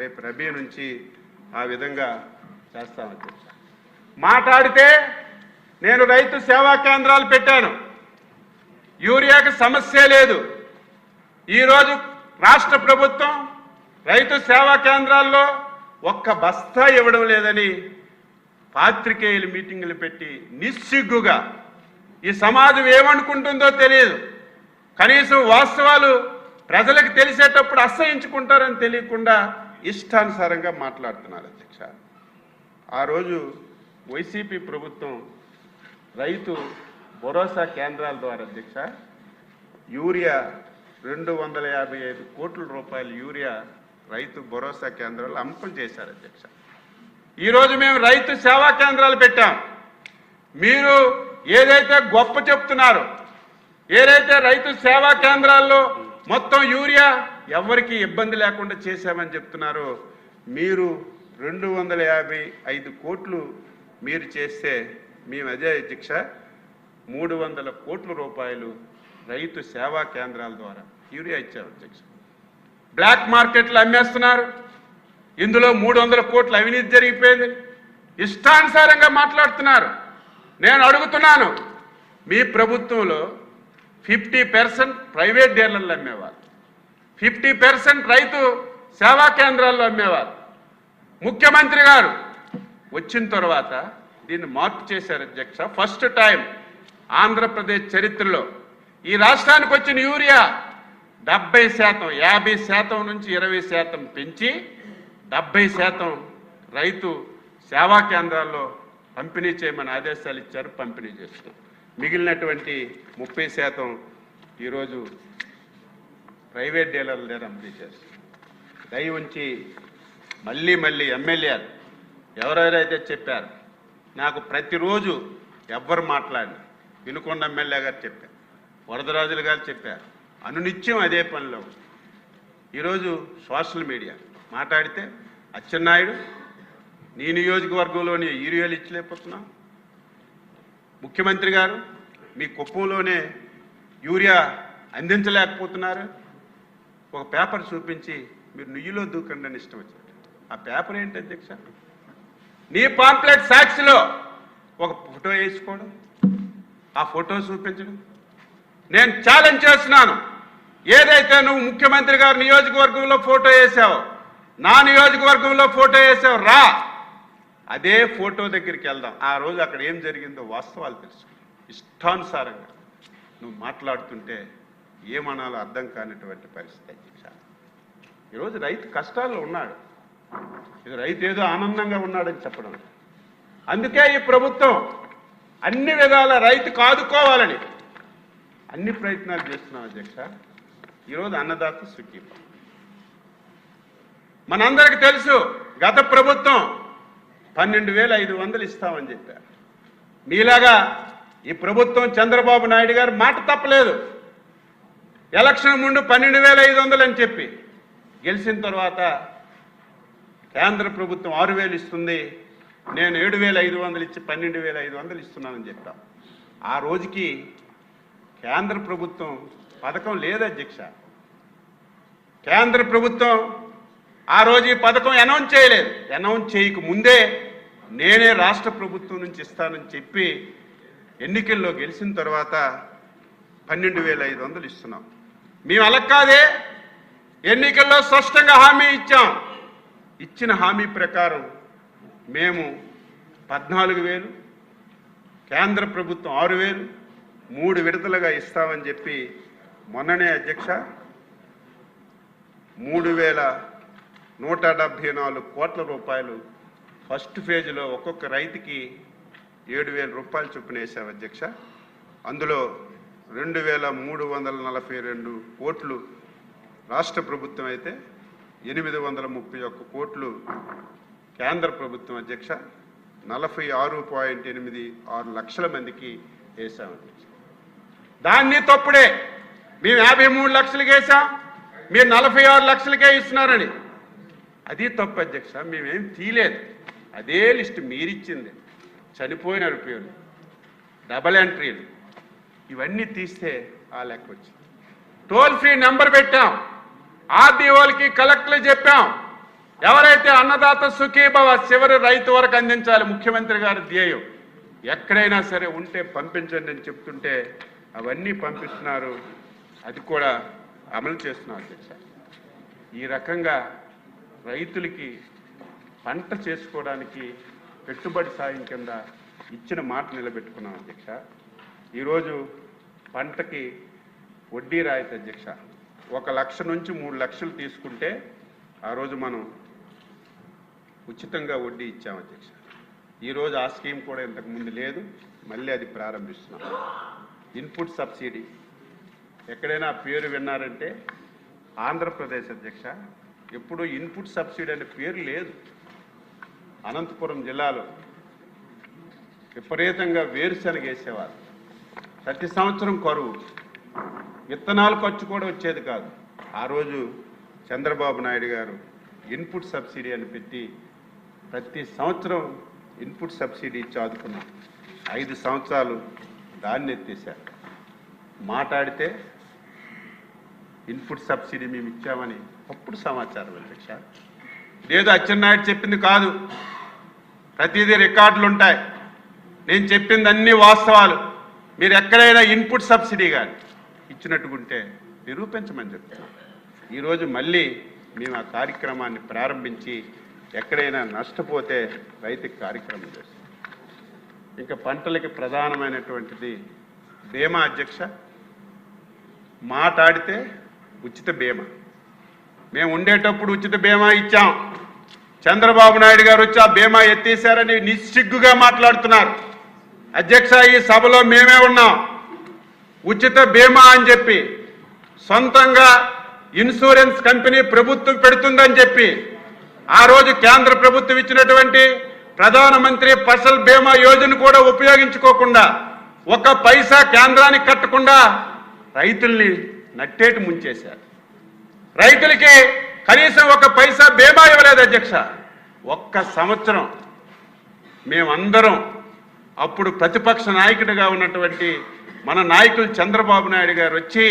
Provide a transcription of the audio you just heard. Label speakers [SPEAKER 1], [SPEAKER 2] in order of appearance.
[SPEAKER 1] రేపు రబీ నుంచి ఆ విధంగా చేస్తామని చెప్పాను. మాట్లాడితే నేను రైతు సేవా కేంద్రాలు పెట్టాను, యూరియాకి సమస్య లేదు. ఈరోజు రాష్ట్ర ప్రభుత్వం రైతు సేవా కేంద్రాల్లో ఒక్క బస్తా ఇవ్వడం లేదని పాత్రికేయులు మీటింగులు పెట్టి నిస్సిగ్గుగా ఈ సమాజం ఏమనుకుంటుందో తెలియదు, కనీసం వాస్తవాలు ప్రజలకు తెలిసేటప్పుడు అసహించుకుంటారని తెలియకుండా ఇష్టానుసారంగా మాట్లాడుతున్నారు అధ్యక్ష. ఆ రోజు వైసీపీ ప్రభుత్వం రైతు భరోసా కేంద్రాల ద్వారా అధ్యక్ష యూరియా 255 కోట్ల రూపాయల యూరియా రైతు భరోసా కేంద్రాలు అంపం చేశారు అధ్యక్ష. ఈరోజు మేము రైతు సేవా కేంద్రాలు పెట్టాం. మీరు ఏదైతే గొప్ప చెప్తున్నారు, ఏదైతే రైతు సేవా కేంద్రాల్లో మొత్తం యూరియా ఎవరికి ఇబ్బంది లేకుండా చేశామని చెప్తున్నారు, మీరు 255 కోట్లు మీరు చేస్తే మేము అదే అధ్యక్ష 300 కోట్ల రూపాయలు రైతు సేవా కేంద్రాల ద్వారా యూరియా ఇచ్చారు అధ్యక్ష. బ్లాక్ మార్కెట్లు అమ్మేస్తున్నారు, ఇందులో 300 కోట్ల అవినీతి జరిగిపోయింది. ఇష్టానుసారంగా మాట్లాడుతున్నారు. నేను అడుగుతున్నాను, మీ ప్రభుత్వంలో 50% ప్రైవేట్ డీలర్లు అమ్మేవారు, 50% రైతు సేవా కేంద్రాల్లో అమ్మేవారు. ముఖ్యమంత్రి గారు వచ్చిన తర్వాత దీన్ని మార్పు చేశారు అధ్యక్ష. ఫస్ట్ టైం ఆంధ్రప్రదేశ్ చరిత్రలో ఈ రాష్ట్రానికి వచ్చిన యూరియా 70%, 50% నుంచి 20% పెంచి 70% రైతు సేవా కేంద్రాల్లో పంపిణీ చేయమని ఆదేశాలు ఇచ్చారు. పంపిణీ చేస్తున్నాం. మిగిలినటువంటి 30% ఈరోజు ప్రైవేట్ డీలర్ల దగ్గర పంపిణీ చేస్తున్నాం. దయ ఉంచి మళ్ళీ ఎమ్మెల్యేలు ఎవరెవరైతే చెప్పారు, నాకు ప్రతిరోజు ఎవ్వరు మాట్లాడిన వినుకొండ ఎమ్మెల్యే గారు చెప్పారు, వరదరాజులు గారు చెప్పారు, అనునిత్యం అదే పనిలో. ఈరోజు సోషల్ మీడియా మాట్లాడితే అచ్చెన్నాయుడు నీ నియోజకవర్గంలోని యూరియాలు ఇచ్చలేకపోతున్నాం, ముఖ్యమంత్రి గారు మీ కుప్పంలోనే యూరియా అందించలేకపోతున్నారు. ఒక పేపర్ చూపించి మీరు నుయ్యిలో దూకండి అని ఇష్టం వచ్చారు. ఆ పేపర్ ఏంటి అధ్యక్ష? నీ పాంప్లెట్ సాక్షిలో ఒక ఫోటో వేసుకోవడం, ఆ ఫోటో చూపించడం. నేను ఛాలెంజ్ చేస్తున్నాను, ఏదైతే నువ్వు ముఖ్యమంత్రి గారు నియోజకవర్గంలో ఫోటో వేసావో, నా నియోజకవర్గంలో ఫోటో వేసావు, రా అదే ఫోటో దగ్గరికి వెళ్దాం. ఆ రోజు అక్కడ ఏం జరిగిందో వాస్తవాలు తెలుసు. ఇష్టానుసారంగా నువ్వు మాట్లాడుతుంటే ఏమనాలో అర్థం కానిటువంటి పరిస్థితి అధ్యక్ష. ఈరోజు రైతు కష్టాల్లో ఉన్నాడు, ఇది రైతు ఏదో ఆనందంగా ఉన్నాడని చెప్పడం. అందుకే ఈ ప్రభుత్వం అన్ని విధాల రైతుకు ఆదుకోవాలని అన్ని ప్రయత్నాలు చేస్తున్నాం అధ్యక్ష. ఈరోజు అన్నదాత సుఖీభవ. మనందరికి తెలుసు, గత ప్రభుత్వం 12,500 ఇస్తామని చెప్పారు. మీలాగా ఈ ప్రభుత్వం చంద్రబాబు నాయుడు గారు మాట తప్పలేదు. ఎలక్షన్ ముందు 12,500 అని చెప్పి గెలిచిన తర్వాత కేంద్ర ప్రభుత్వం 6,000 ఇస్తుంది, నేను 7,500 ఇచ్చి 12,500 ఇస్తున్నానని చెప్పాం. ఆ రోజుకి కేంద్ర ప్రభుత్వం పథకం లేదు అధ్యక్ష. కేంద్ర ప్రభుత్వం ఆ రోజు ఈ పథకం అనౌన్స్ చేయలేదు. అనౌన్స్ చేయక ముందే నేనే రాష్ట్ర ప్రభుత్వం నుంచి ఇస్తానని చెప్పి ఎన్నికల్లో గెలిచిన తర్వాత 12,500 ఇస్తున్నాం. మేము అలా కాదే, ఎన్నికల్లో స్పష్టంగా హామీ ఇచ్చాం. ఇచ్చిన హామీ ప్రకారం మేము 14,000, కేంద్ర ప్రభుత్వం 6,000, 3 విడతలుగా ఇస్తామని చెప్పి మొన్ననే అధ్యక్ష 3,174 కోట్ల రూపాయలు ఫస్ట్ ఫేజ్లో ఒక్కొక్క రైతుకి 7,000 రూపాయలు చొప్పున వేసాం అధ్యక్ష. అందులో 2,342 కోట్లు రాష్ట్ర ప్రభుత్వం అయితే 831 కోట్లు కేంద్ర ప్రభుత్వం అధ్యక్ష. 46.86 లక్షల మందికి వేసాం అధ్యక్ష. దాన్ని తప్పుడే మేము 53 లక్షలకి వేసాం, మీరు 46 లక్షలకే ఇస్తున్నారని. అది తప్పు అధ్యక్ష. మేమేం తీయలేదు, అదే లిస్టు మీరిచ్చింది. చనిపోయిన రూపాయలు, డబల్ ఎంట్రీలు, ఇవన్నీ తీస్తే ఆ లెక్క వచ్చింది. టోల్ ఫ్రీ నెంబర్ పెట్టాం, ఆర్డీఓలకి కలెక్టర్లు చెప్పాం, ఎవరు అంటే అన్నదాత సుఖీభవ చివరి రైతు వరకు అందించాలి ముఖ్యమంత్రి గారి ధ్యేయం. ఎక్కడైనా సరే ఉంటే పంపించండి అని చెప్తుంటే అవన్నీ పంపిస్తున్నారు, అది కూడా అమలు చేస్తున్నారు అధ్యక్ష. ఈ రకంగా రైతులకి పంట చేసుకోవడానికి పెట్టుబడి సాయం కింద ఇచ్చిన మాట నిలబెట్టుకున్నాం అధ్యక్ష. ఈరోజు పంటకి వడ్డీ రాయితీ అధ్యక్ష 1 లక్ష నుంచి 3 లక్షలు తీసుకుంటే ఆ రోజు మనం ఉచితంగా వడ్డీ ఇచ్చాం అధ్యక్ష. ఈరోజు ఆ స్కీమ్ కూడా ఇంతకుముందు లేదు, మళ్ళీ అది ప్రారంభిస్తున్నాం. ఇన్పుట్ సబ్సిడీ ఎక్కడైనా పేరు విన్నారంటే ఆంధ్రప్రదేశ్ అధ్యక్ష. ఎప్పుడు ఇన్పుట్ సబ్సిడీ అనే పేరు లేదు. అనంతపురం జిల్లాలో విపరీతంగా వేరుశనగ వేసేవారు. ప్రతి సంవత్సరం కరువు, విత్తనాలు ఖర్చు కూడా వచ్చేది కాదు. ఆ రోజు చంద్రబాబు నాయుడు గారు ఇన్పుట్ సబ్సిడీ అని పెట్టి ప్రతి సంవత్సరం ఇన్పుట్ సబ్సిడీ ఇచ్చి ఆదుకున్నాం. 5 సంవత్సరాలు దాన్ని ఎత్తేసారు. మాట్లాడితే ఇన్పుట్ సబ్సిడీ మేము ఇచ్చామని తప్పుడు సమాచారం అధ్యక్ష. ఇదేదో అచ్చెన్నాయుడు చెప్పింది కాదు, ప్రతిదీ రికార్డులు ఉంటాయి. నేను చెప్పింది అన్ని వాస్తవాలు. మీరు ఎక్కడైనా ఇన్పుట్ సబ్సిడీ కానీ ఇచ్చినట్టుకుంటే నిరూపించమని చెప్తున్నాం. ఈరోజు మళ్ళీ మేము ఆ కార్యక్రమాన్ని ప్రారంభించి ఎక్కడైనా నష్టపోతే రైతుకి కార్యక్రమం చేస్తాం. ఇంకా పంటలకి ప్రధానమైనటువంటిది బీమా అధ్యక్ష. మాట్లాడితే ఉచిత బీమా మేము ఉండేటప్పుడు ఉచిత బీమా ఇచ్చాం. చంద్రబాబు నాయుడు గారు వచ్చి ఆ బీమా ఎత్తేసారని నిస్సిగ్గుగా మాట్లాడుతున్నారు అధ్యక్ష. ఈ సభలో మేమే ఉన్నాం. ఉచిత బీమా అని చెప్పి సొంతంగా ఇన్సూరెన్స్ కంపెనీ ప్రభుత్వం పెడుతుందని చెప్పి ఆ రోజు కేంద్ర ప్రభుత్వం ఇచ్చినటువంటి ప్రధానమంత్రి ఫసల్ బీమా యోజన కూడా ఉపయోగించుకోకుండా 1 పైసా కేంద్రానికి కట్టకుండా రైతుల్ని నట్టేటి ముంచేశారు. రైతులకి కనీసం 1 పైసా బీమా ఇవ్వలేదు అధ్యక్ష. 1 సంవత్సరం మేమందరం అప్పుడు ప్రతిపక్ష నాయకుడిగా ఉన్నటువంటి మన నాయకులు చంద్రబాబు నాయుడు గారు వచ్చి